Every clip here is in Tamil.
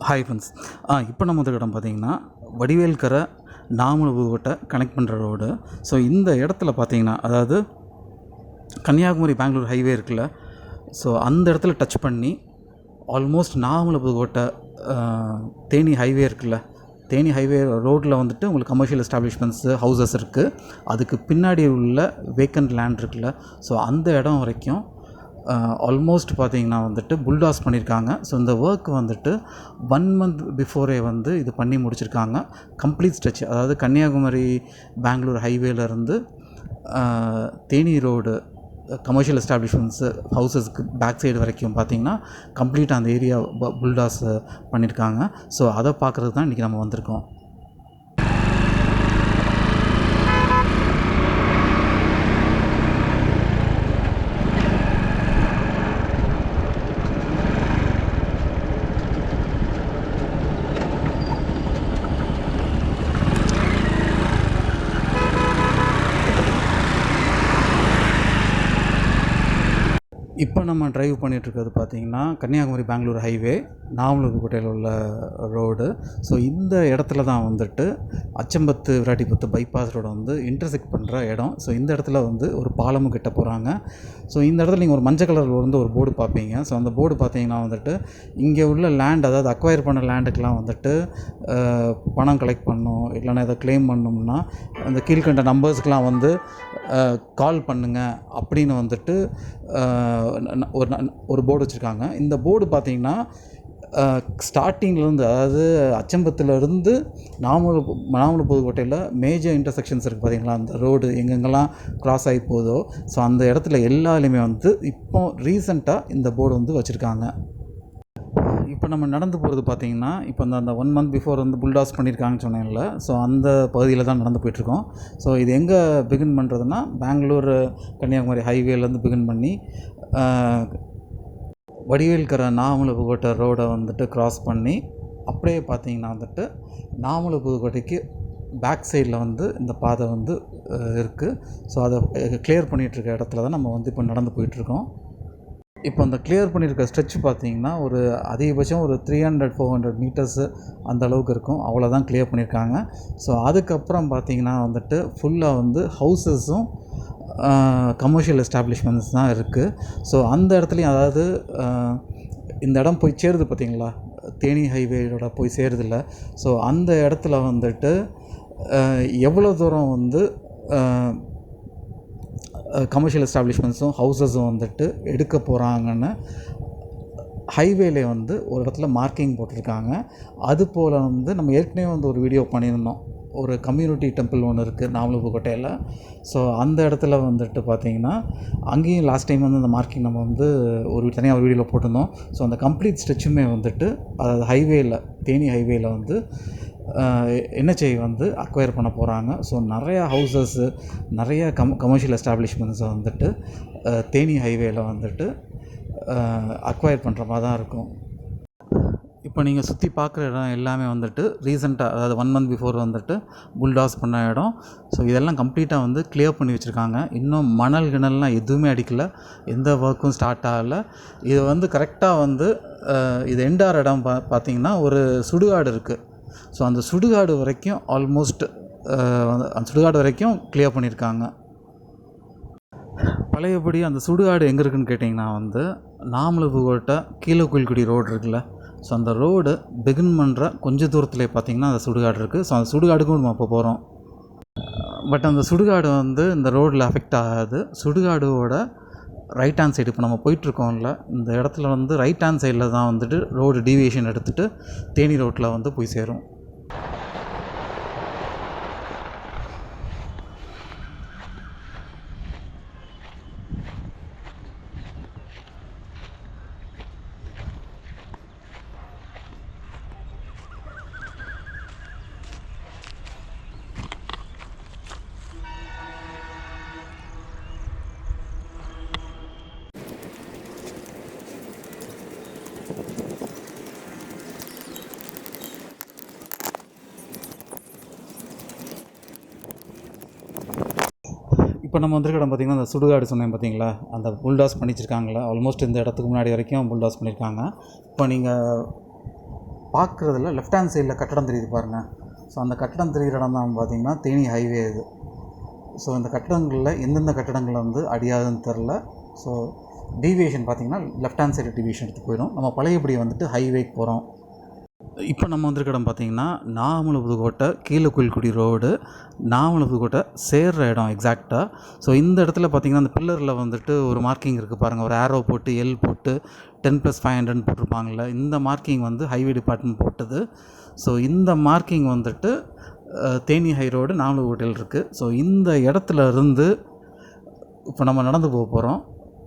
Hi friends. இப்போ நம்ம வந்து இடம் பார்த்திங்கன்னா வடிவேல்கரை நாமக்கல் கனெக்ட் பண்ணுற ரோடு. ஸோ இந்த இடத்துல பார்த்திங்கன்னா, அதாவது கன்னியாகுமரி பெங்களூர் ஹைவே இருக்குல்ல, ஸோ அந்த இடத்துல டச் பண்ணி ஆல்மோஸ்ட் நாமக்கல் தேனி ஹைவே இருக்குல்ல, தேனி ஹைவே ரோட்டில் வந்துட்டு உங்களுக்கு கமர்ஷியல் எஸ்டாப்ளிஷ்மெண்ட்ஸு ஹவுசஸ் இருக்குது. அதுக்கு பின்னாடி உள்ள வேக்கண்ட் லேண்ட் இருக்குல்ல, ஸோ அந்த இடம் வரைக்கும் ஆல்மோஸ்ட் பார்த்திங்கன்னா வந்துட்டு புல்டாஸ் பண்ணியிருக்காங்க. ஸோ இந்த ஒர்க் வந்துட்டு 1 month பிஃபோரே வந்து இது பண்ணி முடிச்சிருக்காங்க. கம்ப்ளீட் ஸ்ட்ரெச், அதாவது கன்னியாகுமரி பெங்களூர் ஹைவேலேருந்து தேனி ரோடு கமர்ஷியல் எஸ்டாப்ளிஷ்மெண்ட்ஸு ஹவுசஸ்க்கு பேக் சைடு வரைக்கும் பார்த்திங்கன்னா கம்ப்ளீட்டாக அந்த ஏரியா புல்டாஸ் பண்ணியிருக்காங்க. ஸோ அதை பார்க்குறது தான் இன்றைக்கி நம்ம வந்திருக்கோம். இப்போ நம்ம ட்ரைவ் பண்ணிகிட்ருக்கிறது பார்த்திங்கன்னா கன்னியாகுமரி பெங்களூர் ஹைவே நாமக்கல் உள்ள ரோடு. ஸோ இந்த இடத்துல தான் வந்துட்டு அச்சம்பத்து விராட்டிபத்து பைபாஸ் ரோடு வந்து இன்டர்செக்ட் பண்ணுற இடம். ஸோ இந்த இடத்துல வந்து ஒரு பாலமும் கிட்ட போகிறாங்க. ஸோ இந்த இடத்துல நீங்கள் ஒரு மஞ்சள் கலரில் வந்து ஒரு போர்டு பார்ப்பீங்க. ஸோ அந்த போர்டு பார்த்திங்கன்னா வந்துட்டு இங்கே உள்ள லேண்ட், அதாவது அக்வயர் பண்ண லேண்டுக்கெலாம் வந்துட்டு பணம் கலெக்ட் பண்ணணும், இல்லைன்னா எதை கிளைம் பண்ணணும்னா அந்த கீழ்கண்ட நம்பர்ஸ்க்கெலாம் வந்து கால் பண்ணுங்கள் அப்படின்னு வந்துட்டு ஒரு போர்டு வச்சுருக்காங்க. இந்த போர்டு பார்த்திங்கன்னா ஸ்டார்டிங்லேருந்து, அதாவது அச்சம்பத்துலேருந்து நாமக்கல் புதுக்கோட்டையில் மேஜர் இன்டர்செக்ஷன்ஸ் இருக்குது பார்த்திங்களா, அந்த ரோடு எங்கெங்கெல்லாம் க்ராஸ் ஆகி போதோ, ஸோ அந்த இடத்துல எல்லாருமே வந்து இப்போ ரீசெண்டாக இந்த போர்டு வந்து வச்சுருக்காங்க. இப்போ நம்ம நடந்து போகிறது பார்த்திங்கன்னா, இப்போ அந்த 1 month பிஃபோர் வந்து புல்டாஸ் பண்ணியிருக்காங்கன்னு சொன்னேன்ல, ஸோ அந்த பகுதியில் தான் நடந்து போயிட்டுருக்கோம். ஸோ இது எங்கே பிகின் பண்ணுறதுன்னா, பெங்களூர் கன்னியாகுமரி ஹைவேலேருந்து பிகின் பண்ணி வடிவேல்கரை நாமக்கல் ரோடை வந்துட்டு க்ராஸ் பண்ணி அப்படியே பார்த்திங்கன்னா வந்துட்டு நாமக்கல் புதுக்கோட்டைக்கு பேக் சைடில் வந்து இந்த பாதை வந்து இருக்குது. ஸோ அதை கிளியர் பண்ணிகிட்ருக்க இடத்துல தான் நம்ம வந்து இப்போ நடந்து போயிட்டுருக்கோம். இப்போ அந்த கிளியர் பண்ணியிருக்க ஸ்ட்ரெச் பார்த்திங்கன்னா ஒரு அதிகபட்சம் ஒரு 300-400 மீட்டர்ஸு அந்த அளவுக்கு இருக்கும். அவ்வளோதான் கிளியர் பண்ணியிருக்காங்க. ஸோ அதுக்கப்புறம் பார்த்திங்கன்னா வந்துட்டு ஃபுல்லாக வந்து ஹவுசஸும் கமர்ஷியல் எஸ்டாப்ளிஷ்மெண்ட்ஸ் தான் இருக்குது. ஸோ அந்த இடத்துலையும், அதாவது இந்த இடம் போய் சேருது பார்த்திங்களா, தேனி ஹைவேயோட போய் சேருதில்ல, ஸோ அந்த இடத்துல வந்துட்டு எவ்வளோ தூரம் வந்து கமர்ஷியல் எஸ்டாப்ளிஷ்மெண்ட்ஸும் ஹவுசஸும் வந்துட்டு எடுக்க போகிறாங்கன்னு ஹைவேலே வந்து ஒரு இடத்துல மார்க்கிங் போட்டிருக்காங்க. அதுபோல் வந்து நம்ம ஏற்கனவே வந்து ஒரு வீடியோ பண்ணியிருந்தோம். ஒரு கம்யூனிட்டி டெம்பிள் ஒன்று இருக்குது நாமக்கல். ஸோ அந்த இடத்துல வந்துட்டு பார்த்திங்கன்னா அங்கேயும் லாஸ்ட் டைம் வந்து அந்த மார்க்கிங் நம்ம வந்து ஒரு தனியாக ஒரு வீடியோவில் போட்டிருந்தோம். ஸோ அந்த கம்ப்ளீட் ஸ்ட்ரெச்சுமே வந்துட்டு, அதாவது ஹைவேயில், தேனி ஹைவேயில் வந்து என்ஹெச்ஐ வந்து அக்வயர் பண்ண போகிறாங்க. ஸோ நிறையா ஹவுசஸ்ஸு, நிறையா கமர்ஷியல் எஸ்டாப்ளிஷ்மெண்ட்ஸை வந்துட்டு தேனி ஹைவேயில் வந்துட்டு அக்வயர் பண்ணுற மாதிரி தான் இருக்கும். இப்போ நீங்கள் சுற்றி பார்க்குற இடம் எல்லாமே வந்துட்டு ரீசெண்டாக, அதாவது 1 month பிஃபோர் வந்துட்டு புல்டாஸ் பண்ண இடம். ஸோ இதெல்லாம் கம்ப்ளீட்டாக வந்து கிளியர் பண்ணி வச்சுருக்காங்க. இன்னும் மணல் கிணல்லாம் எதுவுமே அடிக்கலை, எந்த ஒர்க்கும் ஸ்டார்ட் ஆகலை. இது வந்து கரெக்டாக வந்து இது எண்டார் இடம் பார்த்திங்கன்னா ஒரு சுடுகாடு இருக்குது. ஸோ அந்த சுடுகாடு வரைக்கும் ஆல்மோஸ்ட் அந்த சுடுகாடு வரைக்கும் கிளியர் பண்ணியிருக்காங்க. பழையபடி அந்த சுடுகாடு எங்கே இருக்குதுன்னு கேட்டிங்கன்னா வந்து நாமக்கல் கீழக்குயில்குடி ரோடு இருக்குல்ல, ஸோ அந்த ரோடு பிகின் பண்ணுற கொஞ்சம் தூரத்துலேயே பார்த்திங்கன்னா அந்த சுடுகாடு இருக்குது. ஸோ அந்த சுடுகாடுக்கும் நம்ம இப்போ போகிறோம். பட் அந்த சுடுகாடு வந்து இந்த ரோடில் அஃபெக்ட் ஆகாது. சுடுகாடோட ரைட் ஹேண்ட் சைடு இப்போ நம்ம போயிட்டுருக்கோம்ல, இந்த இடத்துல வந்து ரைட் ஹேண்ட் சைடில் தான் வந்துட்டு ரோடு டீவியேஷன் எடுத்துகிட்டு தேனி ரோட்டில் வந்து போய் சேரும். இப்போ நம்ம வந்திருக்க இடம் பார்த்திங்கன்னா அந்த சுடுகாடு சொன்னேன் பார்த்திங்களா, அந்த புல்டாஸ் பண்ணி வச்சுருக்காங்களா, ஆல்மோஸ்ட் இந்த இடத்துக்கு முன்னாடி வரைக்கும் புல்டாஸ் பண்ணியிருக்காங்க. இப்போ நீங்கள் பார்க்குறதுல லெஃப்ட் ஹேண்ட் சைடில் கட்டடம் தெரியுது பாருங்கள். ஸோ அந்த கட்டடம் தெரிகிற இடம் தான் பார்த்திங்கன்னா தேனி ஹைவே இது. ஸோ இந்த கட்டடங்களில் எந்தெந்த கட்டடங்களில் வந்து அடியாதுன்னு தெரில. ஸோ டீவியேஷன் பார்த்திங்கன்னா லெஃப்ட் ஹேண்ட் சைடு டீவியேஷன் எடுத்து போயிடும். நம்ம பழையபடி வந்துட்டு ஹைவேக்கு போகிறோம். இப்போ நம்ம வந்திருக்க இடம் பார்த்திங்கன்னா நாமக்கல் புதுக்கோட்டை கீழக்குயில்குடி ரோடு, நாமக்கல் புதுக்கோட்டை சேர்கிற இடம் எக்ஸாக்டாக. ஸோ இந்த இடத்துல பார்த்திங்கன்னா அந்த பில்லரில் வந்துட்டு ஒரு மார்க்கிங் இருக்குது பாருங்கள். ஒரு ஆரோ போட்டு எல் போட்டு 10+500 போட்டிருப்பாங்கள்ல, இந்த மார்க்கிங் வந்து ஹைவே டிபார்ட்மெண்ட் போட்டது. ஸோ இந்த மார்க்கிங் வந்துட்டு Theni high road Namakkal hotel இருக்குது. ஸோ இந்த இடத்துல இருந்து இப்போ நம்ம நடந்து போக போகிறோம்.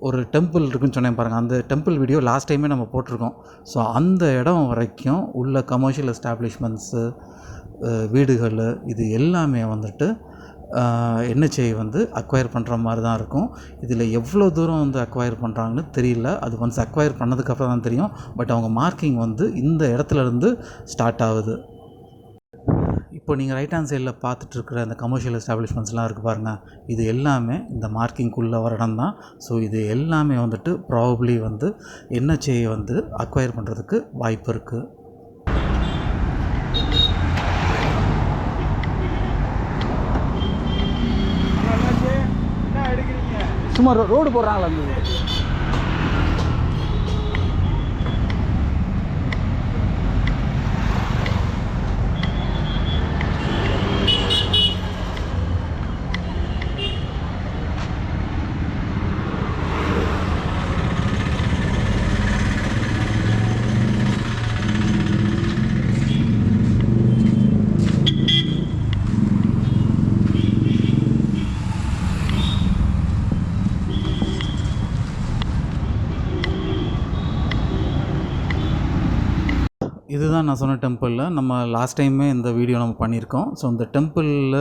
ஒரு டெம்பிள் இருக்குதுன்னு சொன்னேன் பாருங்கள், அந்த டெம்பிள் வீடியோ லாஸ்ட் டைமே நம்ம போட்டிருக்கோம். ஸோ அந்த இடம் வரைக்கும் உள்ள கமர்ஷியல் எஸ்டாப்ளிஷ்மெண்ட்ஸு, வீடுகள், இது எல்லாமே வந்துட்டு NHAI வந்து அக்வயர் பண்ணுற மாதிரி தான் இருக்கும். இதில் எவ்வளோ தூரம் வந்து அக்வயர் பண்ணுறாங்கன்னு தெரியல. அது ஒன்ஸ் அக்வயர் பண்ணதுக்கப்புறம் தான் தெரியும். பட் அவங்க மார்க்கிங் வந்து இந்த இடத்துலேருந்து ஸ்டார்ட் ஆகுது. இப்போ நீங்கள் ரைட் ஹேண்ட் சைடில் பார்த்துட்ருக்குற அந்த கமர்ஷியல் எஸ்டாப்ளிஷ்மெண்ட்ஸ்லாம் இருக்குது பாருங்கள், இது எல்லாமே இந்த மார்க்கிங்குள்ளே வர இடம் தான். ஸோ இது எல்லாமே வந்துட்டு ப்ராபப்ளி வந்து NHAI வந்து அக்வயர் பண்ணுறதுக்கு வாய்ப்பு இருக்குது. சும்மா ரோடு போடுறாங்களா? இதுதான் நான் சொன்ன டெம்பிளில் நம்ம லாஸ்ட் டைமே இந்த வீடியோ நம்ம பண்ணியிருக்கோம். ஸோ இந்த டெம்பிளில்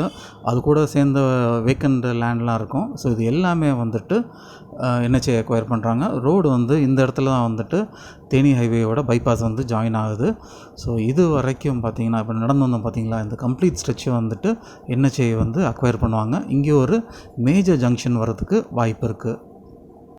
அது கூட சேர்ந்த வேக்கண்ட் லேண்ட்லாம் இருக்கும். ஸோ இது எல்லாமே வந்துட்டு NHAI அக்வயர் பண்ணுறாங்க. ரோடு வந்து இந்த இடத்துல தான் வந்துட்டு தேனி ஹைவேயோட பைபாஸ் வந்து ஜாயின் ஆகுது. ஸோ இது வரைக்கும் பார்த்திங்கன்னா இப்போ நடந்து வந்தோம் பார்த்திங்களா, இந்த கம்ப்ளீட் ஸ்ட்ரெச்சு வந்துட்டு NHAI வந்து அக்வயர் பண்ணுவாங்க. இங்கே ஒரு மேஜர் ஜங்ஷன் வரதுக்கு வாய்ப்பு இருக்குது.